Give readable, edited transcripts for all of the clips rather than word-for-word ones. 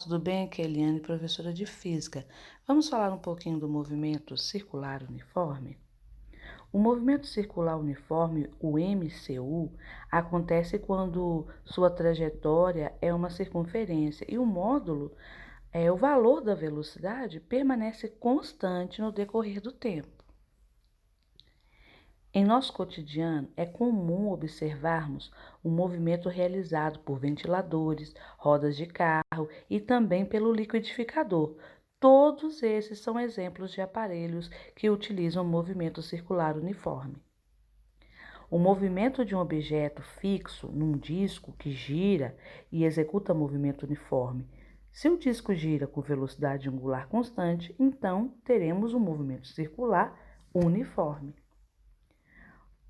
Tudo bem? Aqui é a Eliane, professora de Física. Vamos falar um pouquinho do movimento circular uniforme? O movimento circular uniforme, o MCU, acontece quando sua trajetória é uma circunferência e o módulo, o valor da velocidade, permanece constante no decorrer do tempo. Em nosso cotidiano, é comum observarmos o movimento realizado por ventiladores, rodas de carro e também pelo liquidificador. Todos esses são exemplos de aparelhos que utilizam movimento circular uniforme. O movimento de um objeto fixo num disco que gira e executa movimento uniforme. Se o disco gira com velocidade angular constante, então teremos um movimento circular uniforme.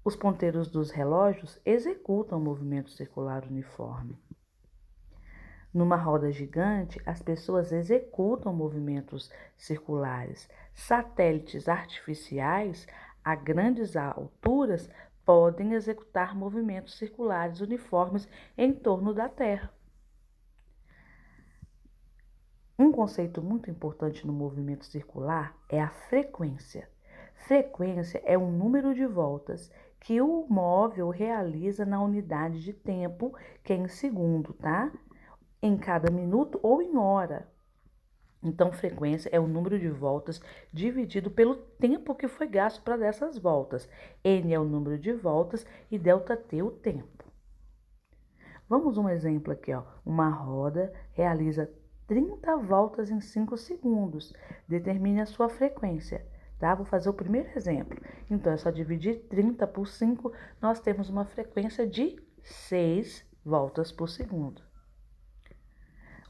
Os ponteiros dos relógios executam o movimento circular uniforme. Numa roda gigante, as pessoas executam movimentos circulares. Satélites artificiais a grandes alturas podem executar movimentos circulares uniformes em torno da Terra. Um conceito muito importante no movimento circular é a frequência. Frequência é o número de voltas que o móvel realiza na unidade de tempo, que é em segundo, tá? Em cada minuto ou em hora. Então, frequência é o número de voltas dividido pelo tempo que foi gasto para dessas voltas. N é o número de voltas e ΔT o tempo. Vamos um exemplo aqui, ó. Uma roda realiza 30 voltas em 5 segundos. Determine a sua frequência, tá? Vou fazer o primeiro exemplo. Então, é só dividir 30 por 5, nós temos uma frequência de 6 voltas por segundo.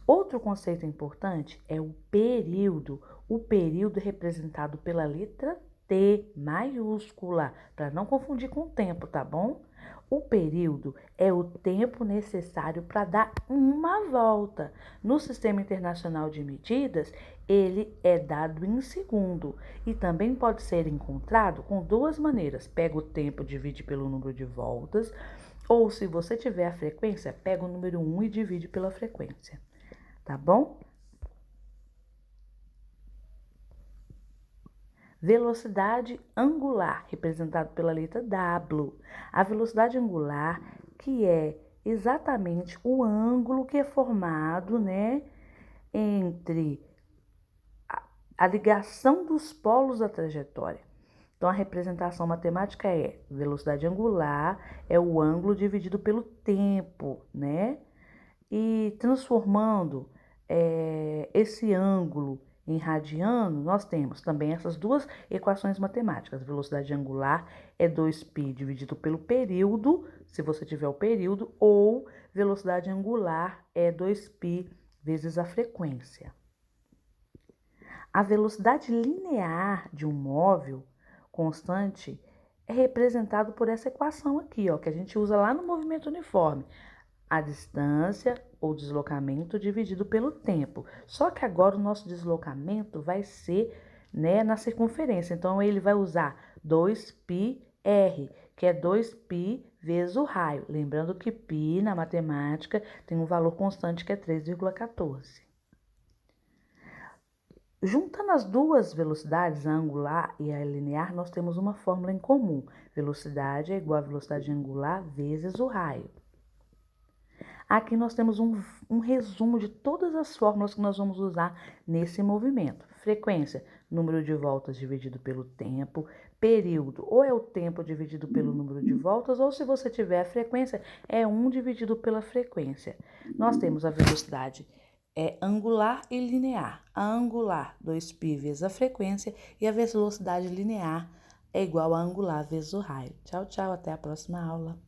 Outro conceito importante é o período. O período é representado pela letra T maiúscula, para não confundir com o tempo, tá bom? O período é o tempo necessário para dar uma volta. No Sistema Internacional de Medidas, ele é dado em segundo e também pode ser encontrado com duas maneiras. Pega o tempo, divide pelo número de voltas, ou se você tiver a frequência, pega o número 1 e divide pela frequência. Tá bom? Velocidade angular, representado pela letra W. A velocidade angular, que é exatamente o ângulo que é formado, né, entre a ligação dos polos da trajetória. Então, a representação matemática é velocidade angular, é o ângulo dividido pelo tempo, né? E transformando esse ângulo em radiano, nós temos também essas duas equações matemáticas. Velocidade angular é 2π dividido pelo período, se você tiver o período, ou velocidade angular é 2π vezes a frequência. A velocidade linear de um móvel constante é representado por essa equação aqui, ó, que a gente usa lá no movimento uniforme. A distância ou deslocamento dividido pelo tempo. Só que agora o nosso deslocamento vai ser, né, na circunferência. Então, ele vai usar 2πr, que é 2π vezes o raio. Lembrando que π na matemática tem um valor constante que é 3,14. Juntando as duas velocidades, a angular e a linear, nós temos uma fórmula em comum. Velocidade é igual a velocidade angular vezes o raio. Aqui nós temos um resumo de todas as fórmulas que nós vamos usar nesse movimento. Frequência, número de voltas dividido pelo tempo. Período, ou é o tempo dividido pelo número de voltas, ou se você tiver a frequência, é 1 dividido pela frequência. Nós temos a velocidade angular e linear. A angular, 2π vezes a frequência, e a velocidade linear é igual a angular vezes o raio. Tchau, tchau, até a próxima aula.